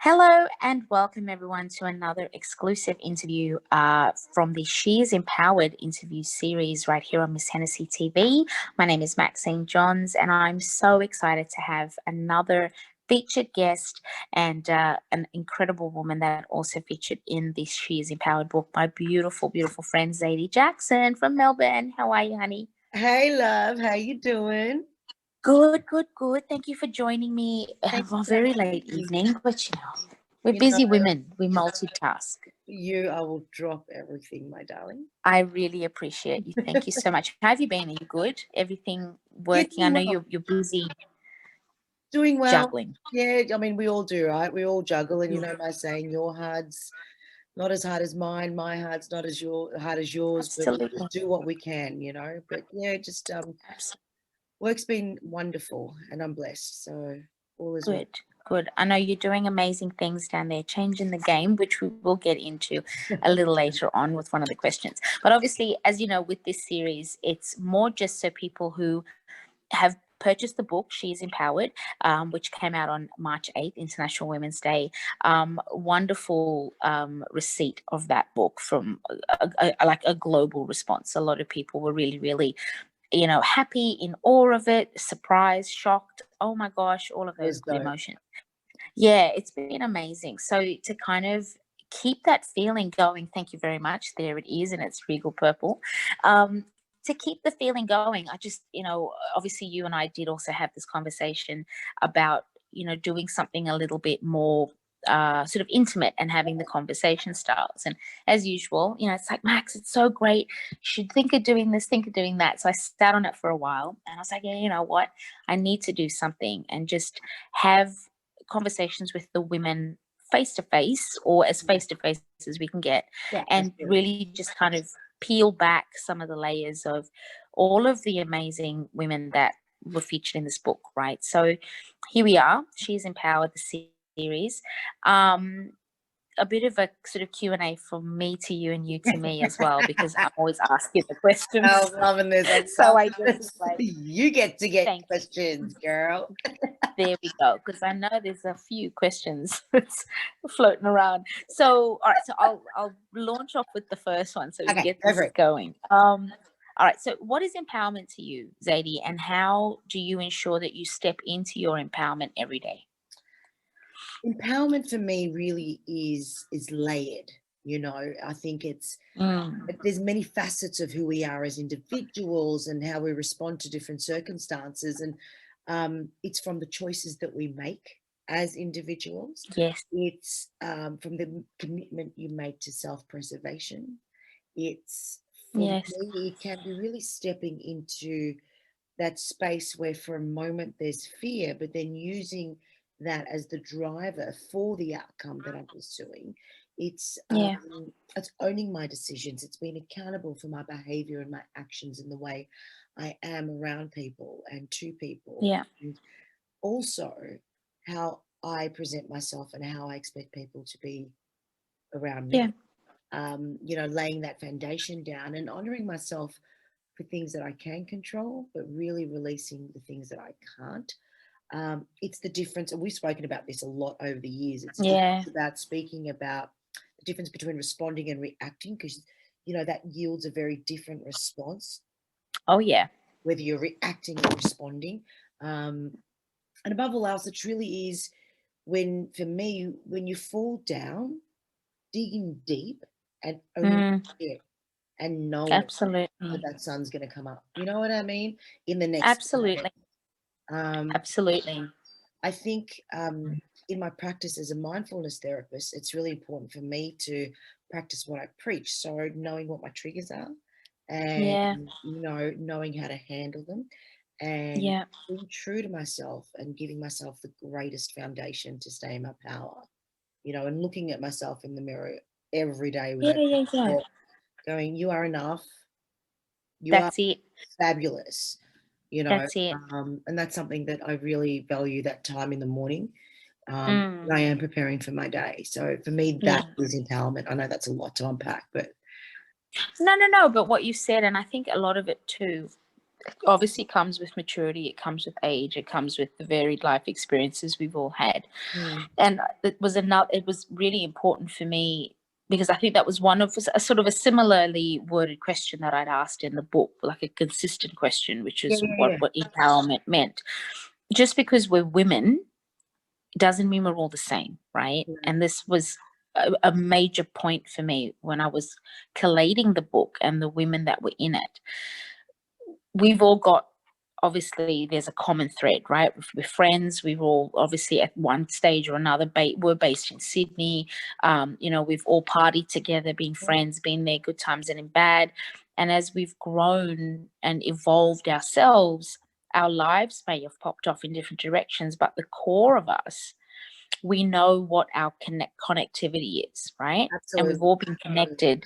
Hello and welcome everyone to another exclusive interview from the She is Empowered interview series right here on Miss Hennessy TV. My name is Maxine Johns and I'm so excited to have another featured guest and an incredible woman that also featured in this She is Empowered book, my beautiful, beautiful friend Zaidee Jackson from Melbourne. How are you, honey? Hey, love. How you doing? Good, good, good. Thank you for joining me Thank a you for very having late me. evening, but we're You busy know, women. We multitask. I will drop everything, my darling. I really appreciate you. Thank you so much. How have you been? Are you good? Everything working? I Doing know well. you're busy Doing well. juggling. Yeah, I mean, we all do, right? We all juggle, and you know my saying, your heart's not as hard as mine, my heart's not as hard as yours, but we Absolutely. just do what we can, you know. But yeah, just Absolutely. work's been wonderful, and I'm blessed, so all is well. Good. Good. I know you're doing amazing things down there, changing the game, which we will get into a little later on with one of the questions. But obviously, as you know, with this series, it's more just so people who have purchased the book She is Empowered, which came out on March 8th, International Women's Day. Wonderful receipt of that book from like a global response. A lot of people were really, really happy, in awe of it, surprised, shocked, oh my gosh, all of those good emotions. Yeah, it's been amazing. So to kind of keep that feeling going, thank you very much. There it is, and it's regal purple. To keep the feeling going, I just, obviously you and I did also have this conversation about, doing something a little bit more sort of intimate and having the conversation styles. And as usual, it's like, Max, it's so great. You should think of doing this, think of doing that. So I sat on it for a while and I was like, yeah, you know what? I need to do something and just have conversations with the women face to face, or as face to face as we can get, and really just kind of peel back some of the layers of all of the amazing women that were featured in this book, right? So here we are. She's Empowered, the series. A bit of a sort of Q&A from me to you and you to me as well, because I'm always asking the questions. I'm loving this. So I just you get to get questions, girl. There we go, because I know there's a few questions floating around. So, all right, so I'll launch off with the first one so we can get this going. All right, so what is empowerment to you, Zaidee, and how do you ensure that you step into your empowerment every day? Empowerment for me really is layered. I think there's many facets of who we are as individuals and how we respond to different circumstances. And it's from the choices that we make as individuals. Yes. It's from the commitment you make to self-preservation. It's, for me, it can be really stepping into that space where for a moment there's fear, but then using that as the driver for the outcome that I'm pursuing. It's owning my decisions. It's being accountable for my behavior and my actions and the way I am around people and to people. Yeah. And also how I present myself and how I expect people to be around me. Yeah. Laying that foundation down and honoring myself for things that I can control, but really releasing the things that I can't. It's the difference, and we've spoken about this a lot over the years. It's about speaking about the difference between responding and reacting, because that yields a very different response. Oh yeah. Whether you're reacting or responding, and above all else, it really is when you fall down, digging deep and owning it and knowing absolutely that sun's going to come up. You know what I mean? In the next absolutely absolutely. I think in my practice as a mindfulness therapist, it's really important for me to practice what I preach. So knowing what my triggers are and, knowing how to handle them and being true to myself and giving myself the greatest foundation to stay in my power, and looking at myself in the mirror every day going, you are enough. That's it. Fabulous. That's it. And that's something that I really value, that time in the morning. When I am preparing for my day. So for me, that is empowerment. I know that's a lot to unpack, but no. But what you said, and I think a lot of it too, obviously comes with maturity, it comes with age, it comes with the varied life experiences we've all had. Mm. And it was really important for me because I think that was one of a sort of a similarly worded question that I'd asked in the book, like a consistent question, which Yeah, is yeah, what yeah. empowerment meant. Just because we're women doesn't mean we're all the same, right? Yeah. And this was a major point for me when I was collating the book and the women that were in it. We've all got, obviously there's a common thread, right? We're friends. We've all obviously at one stage or another we're based in Sydney. We've all partied together, been friends, been there good times and in bad. And as we've grown and evolved ourselves, our lives may have popped off in different directions, but the core of us, we know what our connectivity is, right? And we've Absolutely. all been connected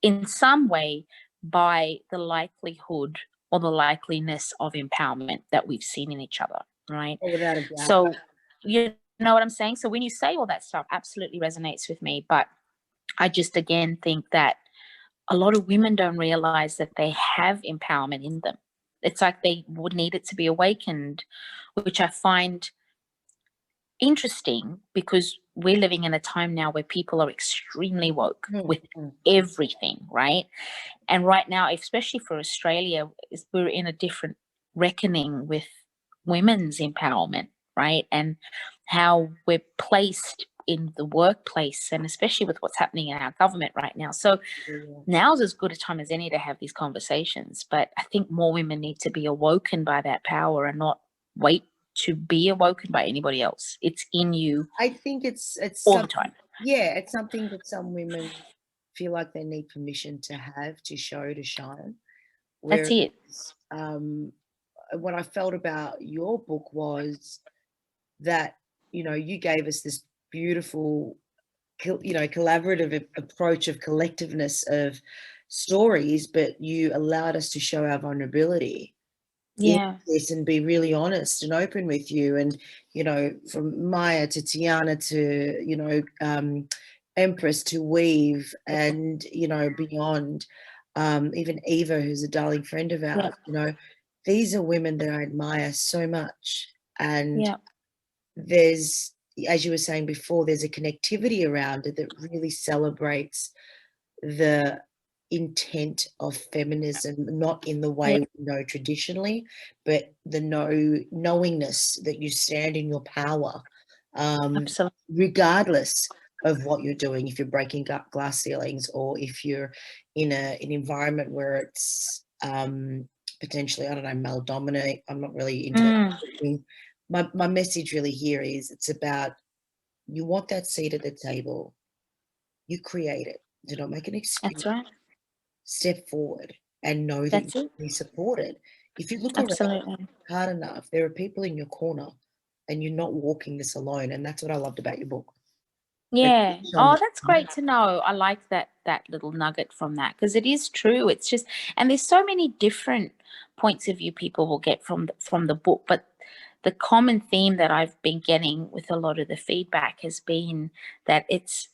in some way by the likelihood or the likeliness of empowerment that we've seen in each other, right? Oh, without a doubt. So, you know what I'm saying? So, when you say all that stuff, absolutely resonates with me. But I just again think that a lot of women don't realize that they have empowerment in them. It's like they would need it to be awakened, which I find interesting because we're living in a time now where people are extremely woke with Mm. everything, right? And right now, especially for Australia, we're in a different reckoning with women's empowerment, right? And how we're placed in the workplace, and especially with what's happening in our government right now. So Yeah. now's as good a time as any to have these conversations. But I think more women need to be awoken by that power and not wait to be awoken by anybody else. It's in you I think it's all the something, time. yeah, it's something that some women feel like they need permission to have, to show, to shine. That's Whereas, it. um, what I felt about your book was that, you gave us this beautiful, collaborative approach of collectiveness of stories, but you allowed us to show our vulnerability in Yeah. this and be really honest and open with you. And, from Maya to Tiana to, Empress to Weave and, beyond, even Eva, who's a darling friend of Yeah. ours, these are women that I admire so much. And Yeah. there's, as you were saying before, there's a connectivity around it that really celebrates the intent of feminism, not in the Yeah. way we know traditionally, but the knowingness that you stand in your power, Absolutely. regardless of what you're doing. If you're breaking up glass ceilings, or if you're in an environment where it's potentially, I don't know, male dominate. I'm not really into that Mm, sort of thing. My message really here is it's about, you want that seat at the table, you create it. Do not make an excuse. that's right. Step forward and know that you'll That's it. be supported. If you look around Absolutely. hard enough, there are people in your corner and you're not walking this alone. And that's what I loved about your book. It's Yeah. shown Oh, that. that's great to know. I like that little nugget from that because it is true. It's just, and there's so many different points of view people will get from the book, but the common theme that I've been getting with a lot of the feedback has been that it's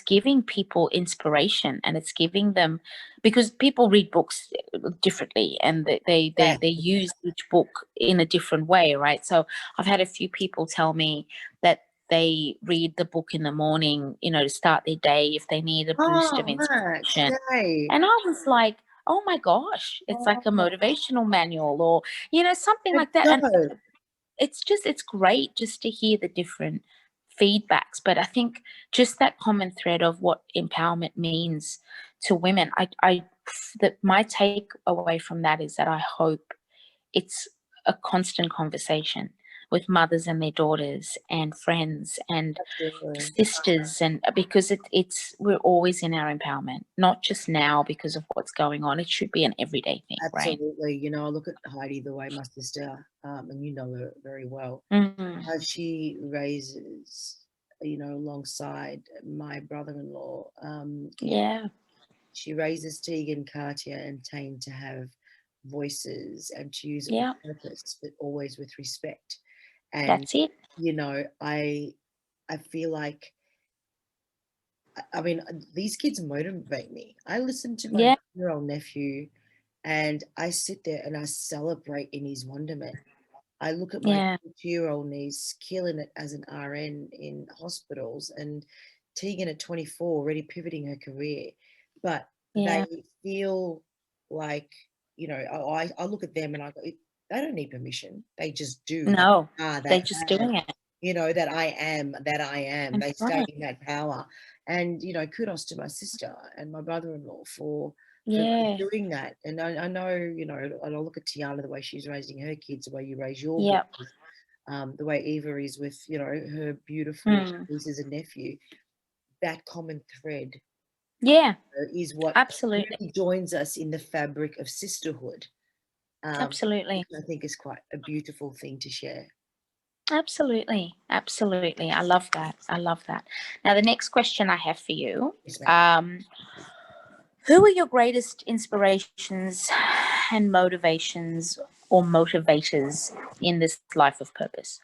giving people inspiration, and it's giving them, because people read books differently, and they Yeah. use each book in a different way, right? So I've had a few people tell me that they read the book in the morning, to start their day if they need a boost of Oh, Max, inspiration. yay. And I was like, oh my gosh, it's like a Oh, motivational manual, or something let's like that. And go. it's great just to hear the different feedbacks, but I think just that common thread of what empowerment means to women, I that my takeaway from that is that I hope it's a constant conversation with mothers and their daughters and friends and Absolutely. sisters, and because it's we're always in our empowerment, not just now because of what's going on. It should be an everyday thing, right? Absolutely. I look at Heidi the way, my sister, and you know her very well, Mm, how she raises, alongside my brother-in-law, yeah, she raises Tegan, Katia, and Tane to have voices and to use it with yeah, purpose, but always with respect. And that's it. I feel like, I mean, these kids motivate me. I listen to my Yeah, 9-year-old nephew And I sit there and I celebrate in his wonderment. I look at my 2-year-old niece killing it as an RN in hospitals, and Tegan at 24 already pivoting her career. But they feel like, you know, I look at them and I go, they don't need permission. They just do. No, They're just doing it. You know, that I am. That's They stay right. in that power. And, you know, kudos to my sister and my brother-in-law for doing that. And I know, you know, and I look at Tiana, the way she's raising her kids, the way you raise your boys, the way Eva is with, you know, her beautiful nieces and nephew. That common thread is what absolutely really joins us in the fabric of sisterhood. Absolutely. Which I think is quite a beautiful thing to share. Absolutely. Absolutely. I love that. I love that. Now, the next question I have for you, who are your greatest inspirations and motivations or motivators in this life of purpose?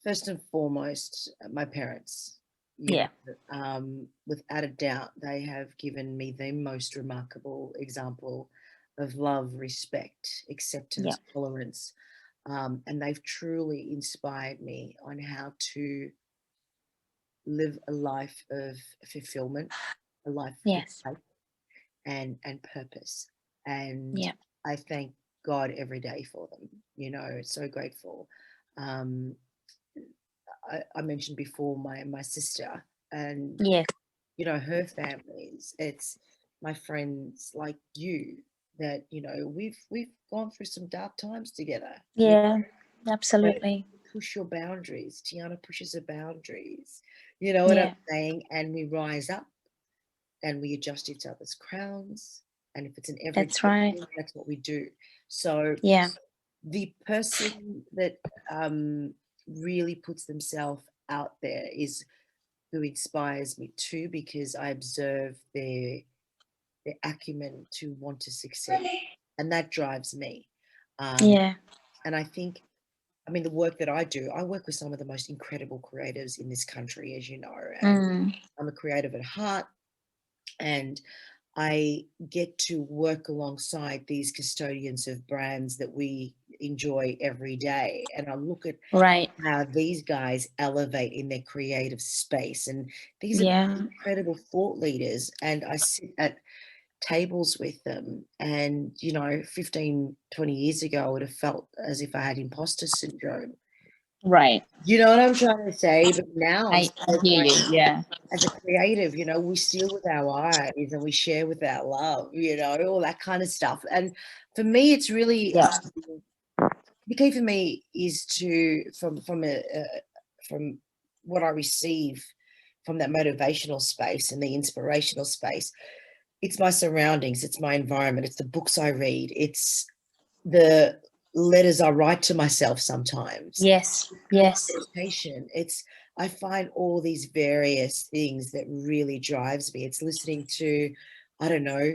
First and foremost, my parents. Yeah. Without a doubt, they have given me the most remarkable example of love, respect, acceptance, tolerance. And they've truly inspired me on how to live a life of fulfillment, a life of faith and purpose. And I thank God every day for them. You know, so grateful. I mentioned before my sister, and you know, her families. It's my friends like you that, you know, we've gone through some dark times together. Absolutely. Push your boundaries. Tiana pushes her boundaries. You know what I'm saying? And we rise up and we adjust each other's crowns. And if it's an everyday thing, that's what we do. So the person that really puts themselves out there is who inspires me too, because I observe their acumen to want to succeed, and that drives me. And I think, I mean, the work that I do, I work with some of the most incredible creatives in this country, as you know, and I'm a creative at heart, and I get to work alongside these custodians of brands that we enjoy every day. And I look at how these guys elevate in their creative space. And these are incredible thought leaders. And I sit at tables with them. And, you know, 15, 20 years ago, I would have felt as if I had imposter syndrome. You know what I'm trying to say? But now I hear you. As a creative, you know, we steal with our eyes and we share with our love, you know, all that kind of stuff. And for me, it's really the key for me is to from what I receive from that motivational space and the inspirational space. It's my surroundings, it's my environment, it's the books I read, it's the letters I write to myself sometimes. Meditation. I find all these various things that really drives me. It's listening to, I don't know,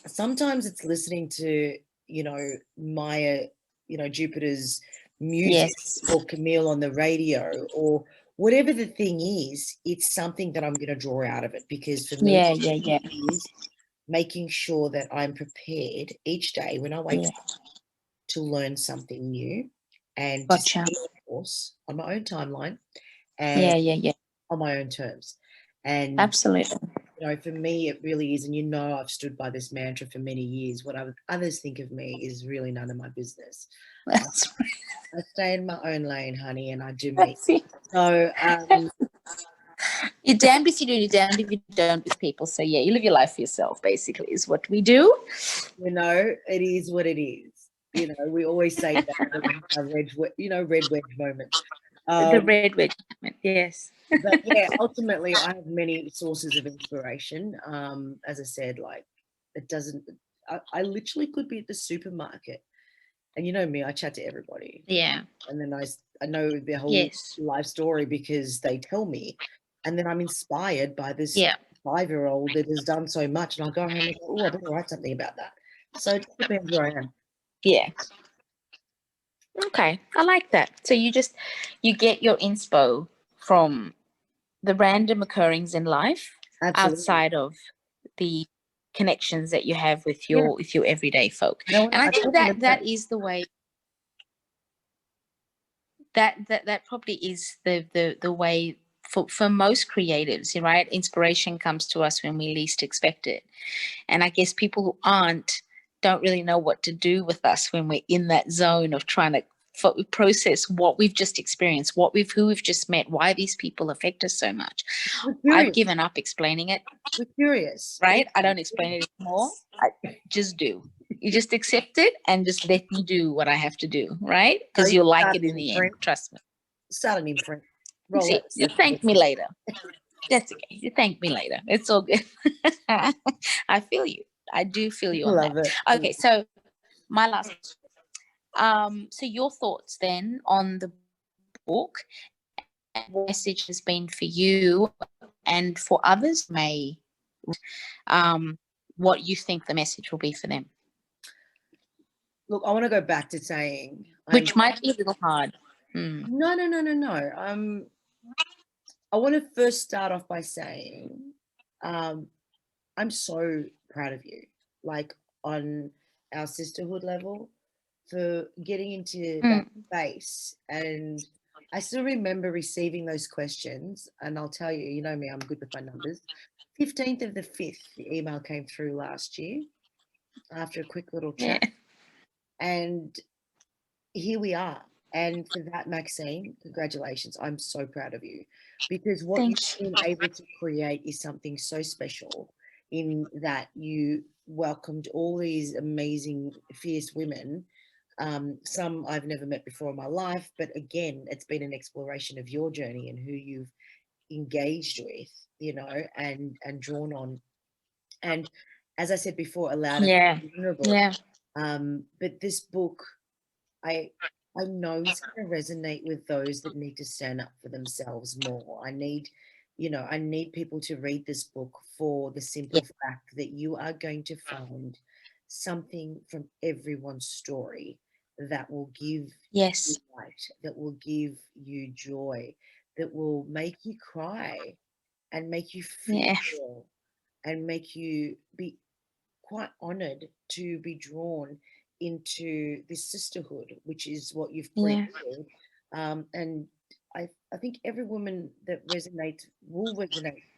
sometimes it's listening to, you know, Maya, you know, Jupiter's music or Camille on the radio or whatever the thing is, it's something that I'm going to draw out of it, because for me, it is making sure that I'm prepared each day when I wake up to learn something new and to stay the course on my own timeline and on my own terms. And absolutely, you know, for me, it really is. And you know, I've stood by this mantra for many years. What others think of me is really none of my business. I stay in my own lane, honey, and I do me. So you're damned if you do, you're damned if you don't with people. So yeah, you live your life for yourself, basically, is what we do. You know, it is what it is. You know, we always say that red wedge moment. The red wedge moment, yes. But yeah, ultimately, I have many sources of inspiration. As I said, like it doesn't. I literally could be at the supermarket, and you know me, I chat to everybody. Yeah. And then I know their whole life story because they tell me, and then I'm inspired by this 5-year-old that has done so much, and I go home and go, oh, I better write something about that. So it depends where I am. Yeah. Okay, I like that. So you get your inspo from the random occurrings in life outside of the connections that you have with your everyday folk. No, and I think that is the way that probably is the way for most creatives, right? Inspiration comes to us when we least expect it. And I guess people who don't really know what to do with us when we're in that zone of trying to process what we've just experienced, who we've just met, why these people affect us so much. I've given up explaining it. We're curious. Right? I don't explain it anymore. I just do. You just accept it and just let me do what I have to do, right? Because you'll like it in the end. Trust me. Start an imprint. You thank me later. That's okay. You thank me later. It's all good. I feel you. I do feel you on Love that. it. Okay, so my last so your thoughts then on the book and what message has been for you and for others what you think the message will be for them. Look, I want to go back to saying, which might be a little hard. No. I want to first start off by saying, I'm so proud of you, like on our sisterhood level, for getting into that space. And I still remember receiving those questions, and I'll tell you, you know me, I'm good with my numbers. 15th of the 5th, the email came through last year after a quick little chat. Yeah. And here we are. And for that, Maxine, congratulations. I'm so proud of you, because what you've been able to create is something so special, in that you welcomed all these amazing, fierce women. Some I've never met before in my life, but again, it's been an exploration of your journey and who you've engaged with, you know, and drawn on. And as I said before, allowed it to be vulnerable. Yeah. But this book, I know it's going to resonate with those that need to stand up for themselves more. I need people to read this book for the simple fact that you are going to find something from everyone's story that will give you light, that will give you joy, that will make you cry and make you feel and make you be quite honored to be drawn into this sisterhood, which is what you've created. And I think every woman that will resonate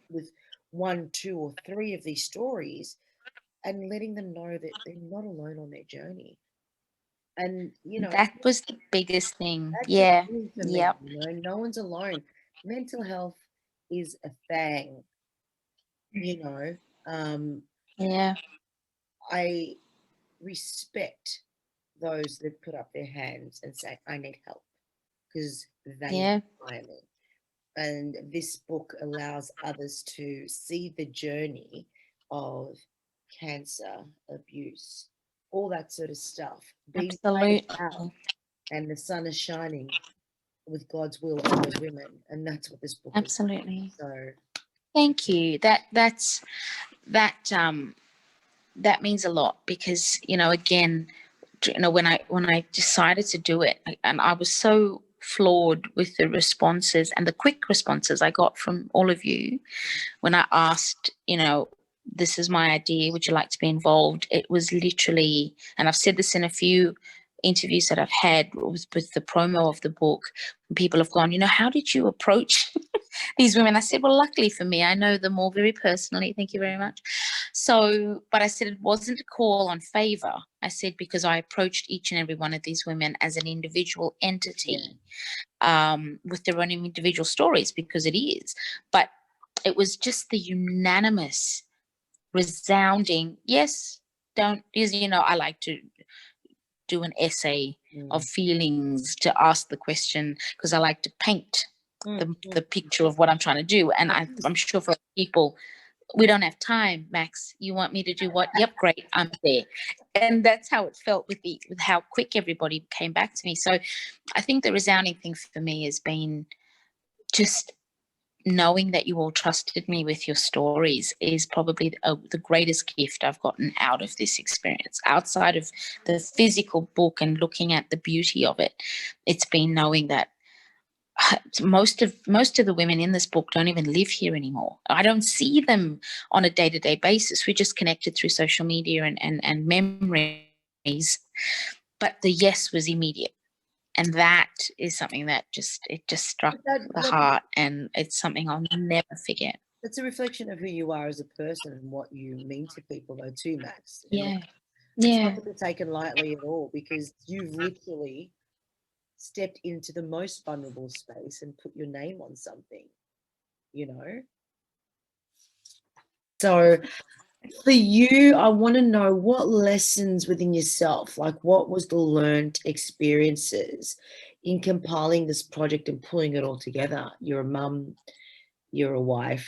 with 1, 2, or 3 of these stories, and letting them know that they're not alone on their journey. And that was the biggest thing. Yeah. Yeah. No one's alone. Mental health is a thing. I respect those that put up their hands and say, I need help, because they inspire me. And this book allows others to see the journey of cancer, abuse, all that sort of stuff. Absolutely. And the sun is shining with God's will on those women. And that's what this book is. Absolutely. So thank you. That means a lot, because again, when I decided to do it, and I was so floored with the responses and the quick responses I got from all of you when I asked, this is my idea, would you like to be involved? It was literally, and I've said this in a few interviews that I've had with the promo of the book, people have gone, how did you approach these women? I said, well, luckily for me, I know them all very personally. Thank you very much. So, but I said it wasn't a call on favor. I said, because I approached each and every one of these women as an individual entity, with their own individual stories, because it is. But it was just the unanimous, resounding, yes, don't, because, I like to do an essay of feelings, to ask the question, because I like to paint the picture of what I'm trying to do. And I'm sure for people, we don't have time, Max. You want me to do what? Yep, great, I'm there. And that's how it felt with how quick everybody came back to me. So I think the resounding thing for me has been just knowing that you all trusted me with your stories is probably the greatest gift I've gotten out of this experience. Outside of the physical book and looking at the beauty of it, it's been knowing that most of the women in this book don't even live here anymore. I don't see them on a day-to-day basis. We're just connected through social media and memories. But the yes was immediate. And that is something that just struck the heart, and it's something I'll never forget. It's a reflection of who you are as a person and what you mean to people, though, too, Max. Yeah. It's not to be taken lightly at all, because you've literally stepped into the most vulnerable space and put your name on something, you know? So for you, I want to know what lessons within yourself, like what was the learned experiences in compiling this project and pulling it all together? You're a mum, you're a wife,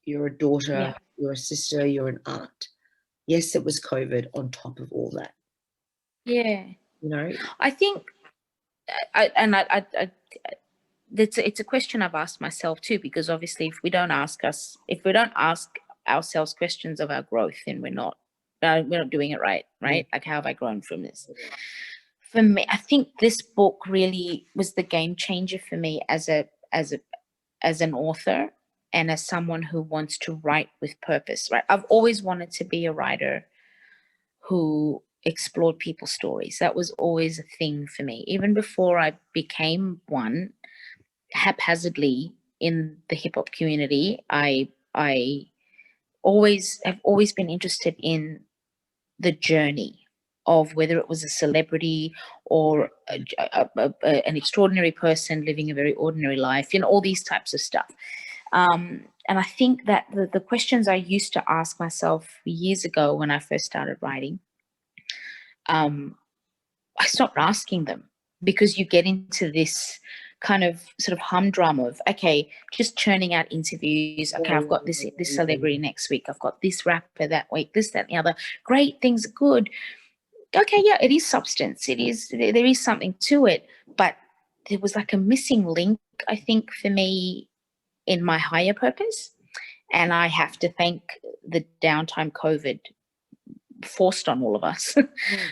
you're a daughter, you're a sister, you're an aunt. Yes, it was COVID on top of all that. Yeah. You know? I think, it's a question I've asked myself too, because obviously if we don't ask ourselves questions of our growth, then we're not doing it right. Like, how have I grown from this? For me, I think this book really was the game changer for me as an author and as someone who wants to write with purpose, right? I've always wanted to be a writer who explored people's stories. That was always a thing for me. Even before I became one, haphazardly in the hip hop community, I have always been interested in the journey of whether it was a celebrity or an extraordinary person living a very ordinary life, all these types of stuff. And I think that the questions I used to ask myself years ago when I first started writing, I stopped asking them, because you get into this kind of sort of humdrum of, okay, just churning out interviews. Okay, I've got this celebrity next week. I've got this rapper that week, this, that, and the other. Great, things are good. Okay, yeah, it is substance. There is something to it. But there was like a missing link, I think, for me in my higher purpose. And I have to thank the downtime COVID forced on all of us,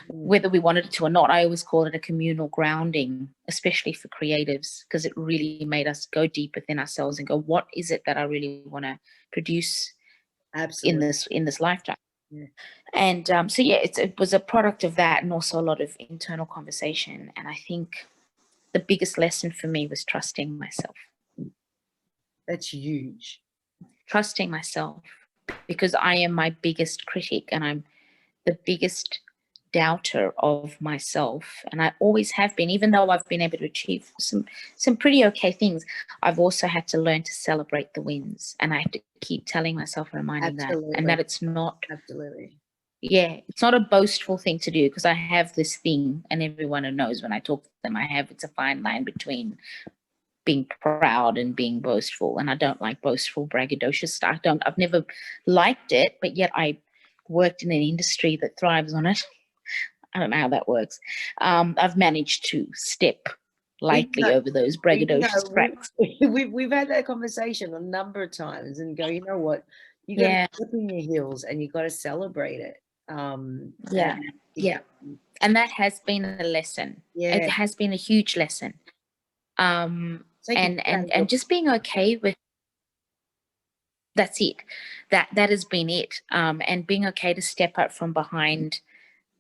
whether we wanted it to or not. I always call it a communal grounding, especially for creatives, because it really made us go deep within ourselves and go, what is it that I really want to produce in this lifetime? And so yeah, it was a product of that, and also a lot of internal conversation. And I think the biggest lesson for me was trusting myself. That's huge. Trusting myself, because I am my biggest critic, and I'm the biggest doubter of myself, and I always have been. Even though I've been able to achieve some pretty okay things, I've also had to learn to celebrate the wins, and I have to keep telling myself and reminding that, and that it's not it's not a boastful thing to do, because I have this thing, and everyone who knows when I talk to them, it's a fine line between being proud and being boastful, and I don't like boastful, braggadocious stuff. I've never liked it, but yet I worked in an industry that thrives on it. I don't know how that works. I've managed to step lightly over those braggadocious cracks. We've had that conversation a number of times, and go, you know what? You got to step in your heels, and you got to celebrate it. And that has been a lesson. It has been a huge lesson. And just being okay with. That's it. That has been it. And being okay to step out from behind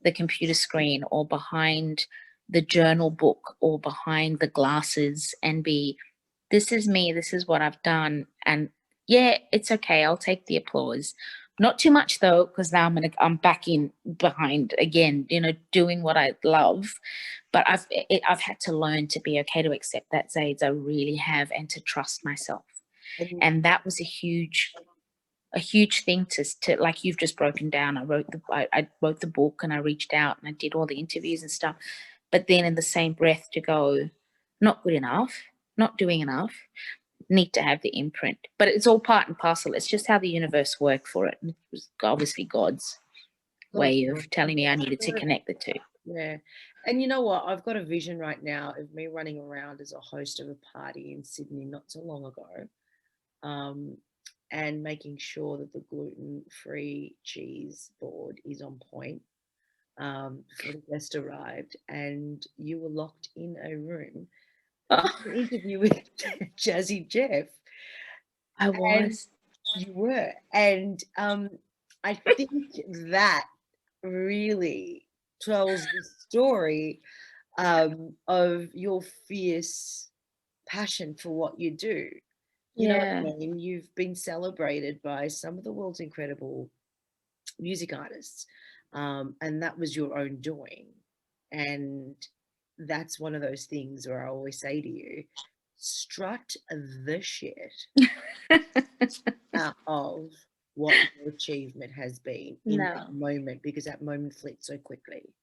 the computer screen, or behind the journal book, or behind the glasses, and be, this is me, this is what I've done. And yeah, it's okay. I'll take the applause. Not too much though, because now I'm back in behind again, doing what I love. But I've had to learn to be okay to accept that, Zaids. I really have, and to trust myself. And that was a huge thing to like you've just broken down. I wrote the book, and I reached out, and I did all the interviews and stuff. But then in the same breath to go, not good enough, not doing enough, need to have the imprint. But it's all part and parcel. It's just how the universe worked for it. And it was obviously God's way of telling me I needed to connect the two. Yeah. And you know what? I've got a vision right now of me running around as a host of a party in Sydney not so long ago, and making sure that the gluten-free cheese board is on point before the guest arrived, and you were locked in a room an interview with Jazzy Jeff. I And was. you were. And I think that really tells the story of your fierce passion for what you do. You know Yeah. what I mean? You've been celebrated by some of the world's incredible music artists, and that was your own doing. And that's one of those things where I always say to you, strut the shit out of what your achievement has been in that No. moment, because that moment fleets so quickly.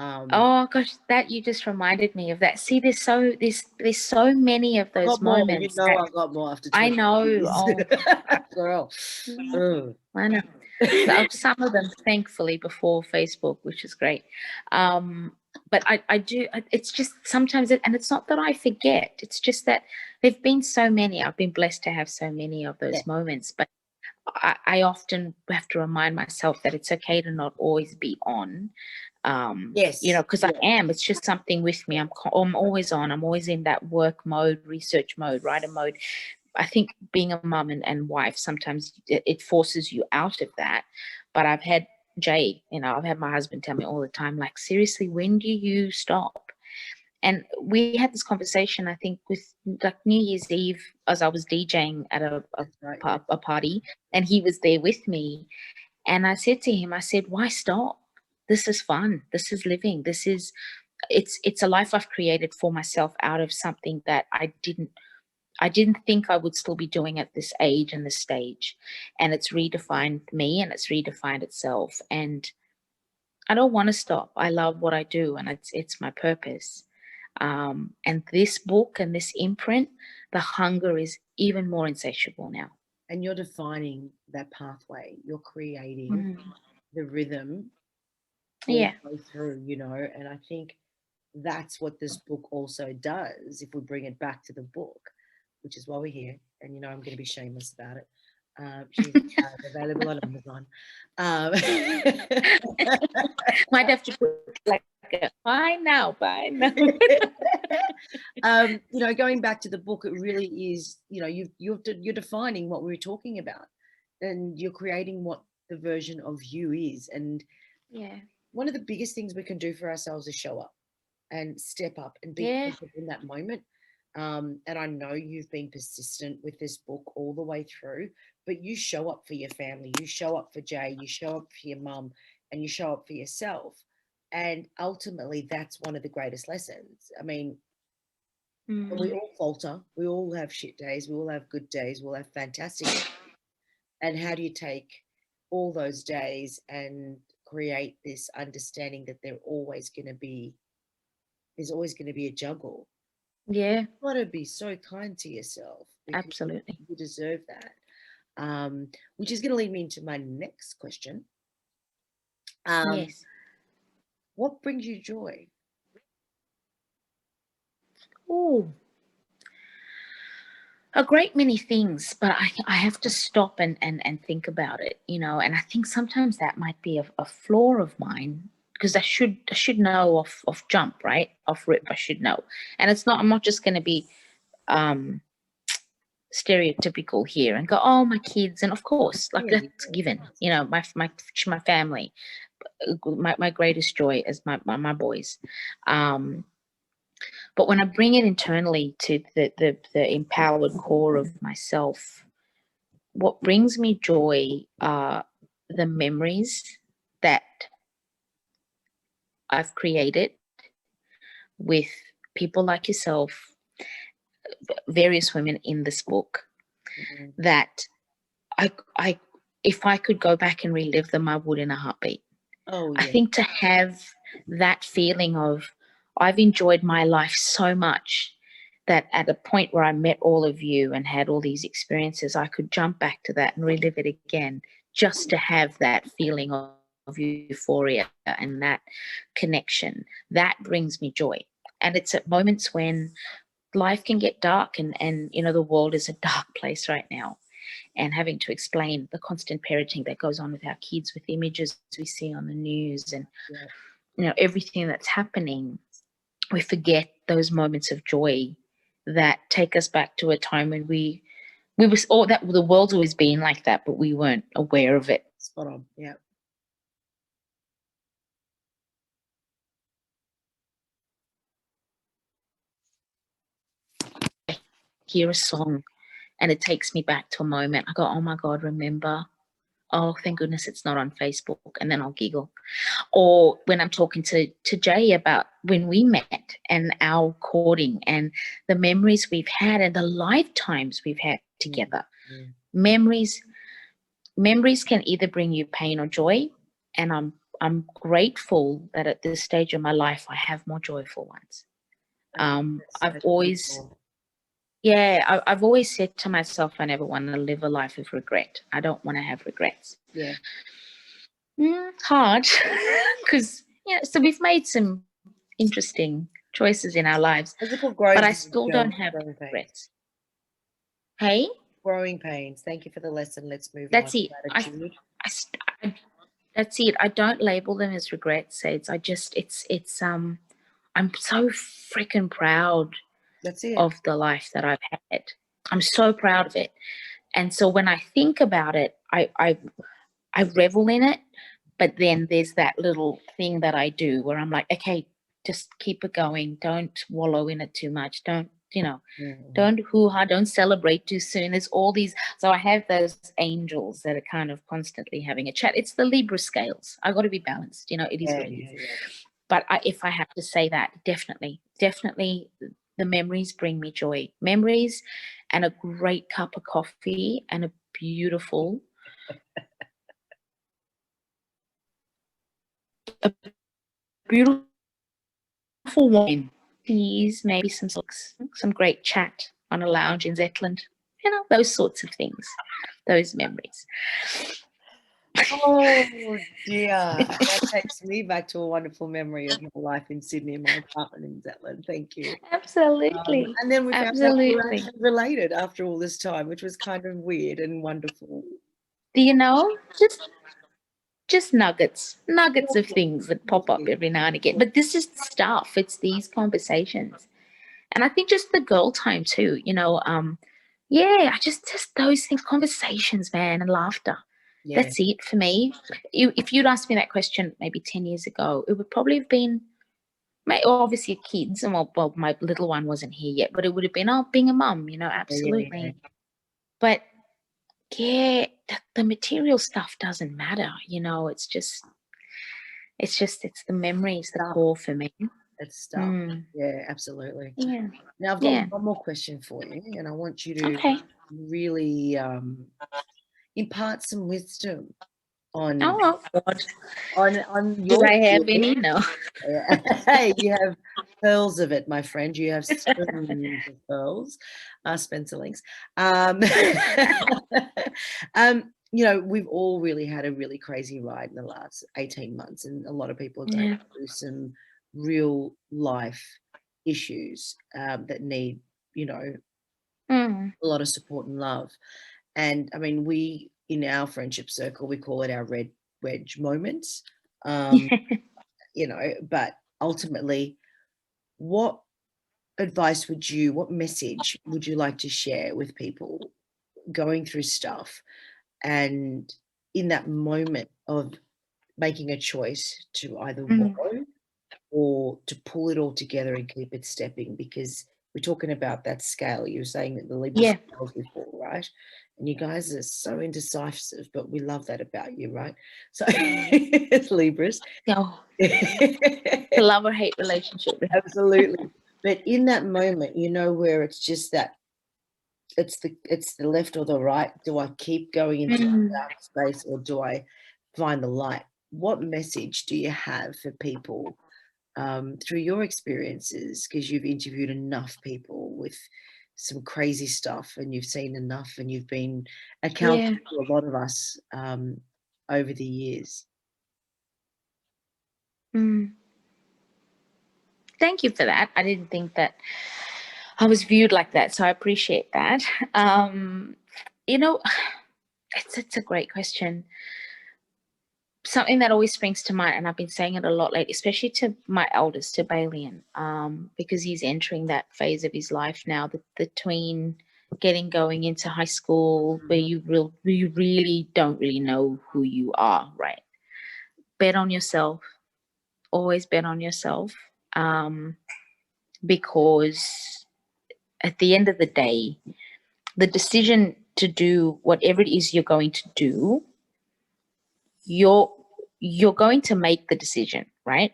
Oh gosh, that you just reminded me of that. See, there's so many of I those got more. You moments know, that I got more after I 20 know. years. Oh, Girl. Ugh. I know. Some of them, thankfully, before Facebook, which is great. But I do. It's just sometimes, and it's not that I forget. It's just that there've been so many. I've been blessed to have so many of Yeah. those moments. But I often have to remind myself that it's okay to not always be on. Yes. Because I am. It's just something with me. I'm always on. I'm always in that work mode, research mode, writer mode. I think being a mum and wife, sometimes it forces you out of that. But I've had I've had my husband tell me all the time, like, seriously, when do you stop? And we had this conversation, I think, with like New Year's Eve, as I was DJing at Right, yeah. a party, and he was there with me. And I said to him, I said, why stop? This is fun. This is living. It's a life I've created for myself out of something that I didn't think I would still be doing at this age and this stage. And it's redefined me and it's redefined itself. And I don't want to stop. I love what I do and it's my purpose. And this book and this imprint, the hunger is even more insatiable now. And you're defining that pathway. You're creating Mm. the rhythm all Yeah. the way through, and I think that's what this book also does, if we bring it back to the book, which is why we're here. And I'm going to be shameless about it. She's available on Amazon. Might have to put like bye now. Going back to the book, it really is, you're defining what we were talking about, and you're creating what the version of you is. And Yeah. one of the biggest things we can do for ourselves is show up and step up and be Yeah. present in that moment. And I know you've been persistent with this book all the way through, but you show up for your family, you show up for Jay, you show up for your mum, and you show up for yourself. And ultimately, that's one of the greatest lessons. I mean, we all falter, we all have shit days, we all have good days, we'll have fantastic days. And how do you take all those days and create this understanding that there's always going to be a juggle? Yeah. You've got to be so kind to yourself, because Absolutely. you deserve that. Which is going to lead me into my next question. Yes. What brings you joy? Oh, a great many things, but I have to stop and think about it, and I think sometimes that might be a flaw of mine, because I should know off jump, right? Off rip, I should know. And I'm not just going to be um stereotypical here and go, oh, my kids, and of course, like, Yeah, that's given, my family, my greatest joy is my boys. But when I bring it internally to the empowered core of myself, what brings me joy are the memories that I've created with people like yourself, various women in this book, mm-hmm. that I if I could go back and relive them, I would in a heartbeat. Oh, I yeah. think to have that feeling of, I've enjoyed my life so much that at a point where I met all of you and had all these experiences, I could jump back to that and relive it again, just to have that feeling of euphoria and that connection. That brings me joy. And it's at moments when life can get dark, and the world is a dark place right now. And having to explain the constant parenting that goes on with our kids, with images we see on the news, and Yeah. everything that's happening, we forget those moments of joy that take us back to a time when we was all that the world's always been like that, but we weren't aware of it. Spot on. Yeah. Hear a song and it takes me back to a moment. I go, oh my God, remember? Oh, thank goodness it's not on Facebook. And then I'll giggle. Or when I'm talking to Jay about when we met and our courting and the memories we've had and the lifetimes we've had together. Memories can either bring you pain or joy. And I'm grateful that at this stage of my life I have more joyful ones. I've always said to myself, I never want to live a life of regret. I don't want to have regrets. Yeah. Hard because so we've made some interesting choices in our lives, but I still don't have regrets. Hey, growing pains. Thank you for the lesson. Let's move on. That's it. That's it. I don't label them as regrets. I'm so freaking proud of the life that I've had. I'm so proud of it. And so when I think about it, I revel in it. But then there's that little thing that I do where I'm like, okay, just keep it going. Don't wallow in it too much. Don't hoo-ha, don't celebrate too soon. There's all these. So I have those angels that are kind of constantly having a chat. It's the Libra scales. I got to be balanced. It is what it is. Yeah. But if I have to say that, definitely the memories bring me joy. Memories and a great cup of coffee and a beautiful wine. Teas, maybe some great chat on a lounge in Zetland. Those sorts of things. Those memories. Oh dear, that takes me back to a wonderful memory of my life in Sydney, in my apartment in Zetland. Thank you. Absolutely. And then we found out we were actually related after all this time, which was kind of weird and wonderful. Just nuggets of things that pop up every now and again. But this is stuff. It's these conversations, and I think just the girl time too. Just those things, conversations, man, and laughter. Yeah. That's it for me. If you'd asked me that question maybe 10 years ago, it would probably have been, obviously kids, and well, my little one wasn't here yet, but it would have been, being a mum, absolutely. Yeah. But yeah, the material stuff doesn't matter. It's the memories, the core for me. It's stuff. Yeah, absolutely. Yeah. Now I've got one more question for you, and I want you to really impart some wisdom on. Oh God! On your. Do I have any? No. Hey, you have pearls of it, my friend. You have spoons of pearls, Spencerlings. We've all really had a really crazy ride in the last 18 months, and a lot of people are going through some real life issues that need, a lot of support and love. And I mean, we, in our friendship circle, we call it our red wedge moments. But ultimately, what message would you like to share with people going through stuff and in that moment of making a choice to either wallow or to pull it all together and keep it stepping? Because we're talking about that scale. You were saying that the Libra scales before, right? And you guys are so indecisive, but we love that about you, right? So it's Libras. Oh, the love or hate relationship. Absolutely. But in that moment, where it's just that it's the left or the right. Do I keep going into the dark space, or do I find the light? What message do you have for people through your experiences? Because you've interviewed enough people with some crazy stuff, and you've seen enough, and you've been accountable to a lot of us over the years. Thank you for that. I didn't think that I was viewed like that, so I appreciate that. It's a great question. something that always springs to mind, and I've been saying it a lot lately, especially to my eldest, to Balian, because he's entering that phase of his life now, between going into high school, where you really don't really know who you are, right? Bet on yourself. Always bet on yourself, because at the end of the day, the decision to do whatever it is you're going to do, you're going to make the decision, right?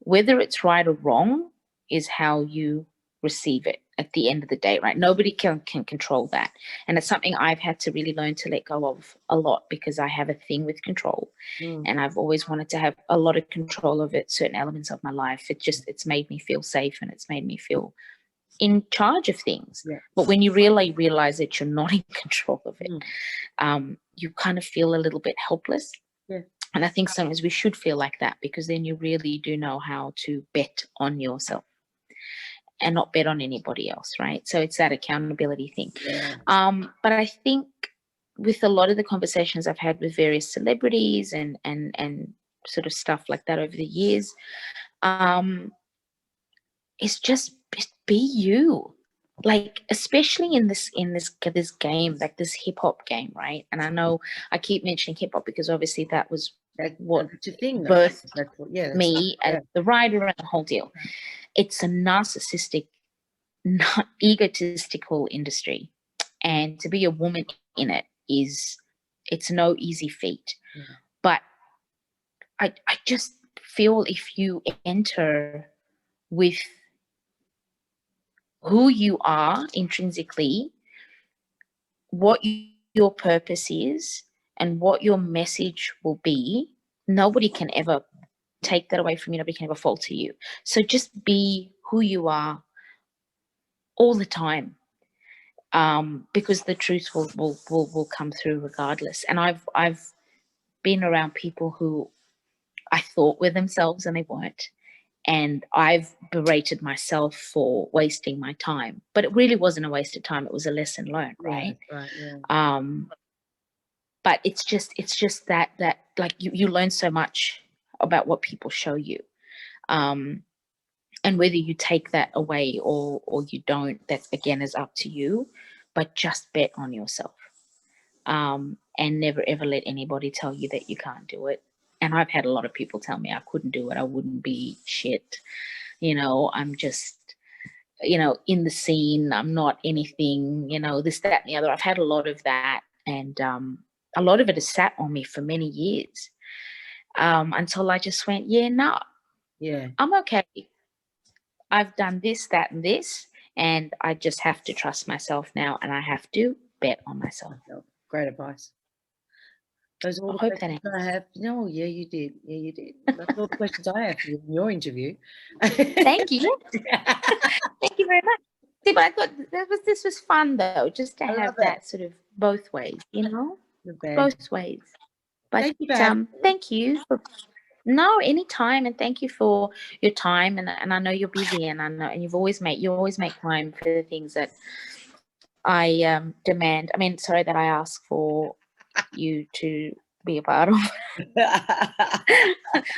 Whether it's right or wrong is how you receive it at the end of the day, right? Nobody can control that. And it's something I've had to really learn to let go of a lot, because I have a thing with control. And I've always wanted to have a lot of control of it, certain elements of my life. It's made me feel safe, and it's made me feel in charge of things. Yeah. But when you really realize that you're not in control of it, you kind of feel a little bit helpless. Yeah. And I think sometimes we should feel like that, because then you really do know how to bet on yourself and not bet on anybody else, right? So it's that accountability thing. Yeah. But I think with a lot of the conversations I've had with various celebrities and sort of stuff like that over the years, it's just be you. Like, especially in this game, like this hip hop game, right? And I know I keep mentioning hip hop because obviously that was what birthed me as the writer and the whole deal. It's a narcissistic, egotistical industry, and to be a woman in it it's no easy feat. But I just feel if you enter with who you are intrinsically, what your purpose is, and what your message will be, nobody can ever take that away from you. Nobody can ever falter you. So just be who you are all the time, because the truth will come through regardless. And I've been around people who I thought were themselves and they weren't. And I've berated myself for wasting my time, but it really wasn't a waste of time. It was a lesson learned, right? Right. Yeah. But it's just that like you learn so much about what people show you, and whether you take that away or you don't, that again is up to you. But just bet on yourself, and never ever let anybody tell you that you can't do it. And I've had a lot of people tell me I couldn't do it, I wouldn't be shit, I'm just, in the scene, I'm not anything, this, that, and the other. I've had a lot of that, and a lot of it has sat on me for many years, until I just went, I'm okay. I've done this, that, and this, and I just have to trust myself now, and I have to bet on myself. Great advice. Those are all the questions I have. No, yeah, you did. Yeah, you did. That's all the questions I have for you in your interview. Thank you. Thank you very much. See, but I thought this was fun, though, just to have that sort of both ways, both ways. But thank you for anytime, and thank you for your time. And I know you're busy, and I know, and you always make time for the things that I demand. I mean, sorry, that I ask for you to be a part of.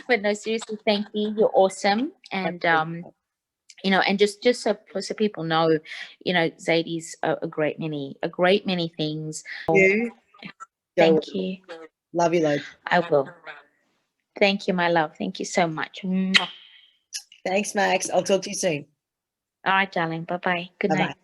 But no, seriously, thank you. You're awesome. And and just so people know, Zaidee's a great many things. Thank you. Love you loads. I will. Thank you, my love. Thank you so much. Thanks, Max. I'll talk to you soon. All right, darling. Bye-bye. Good night.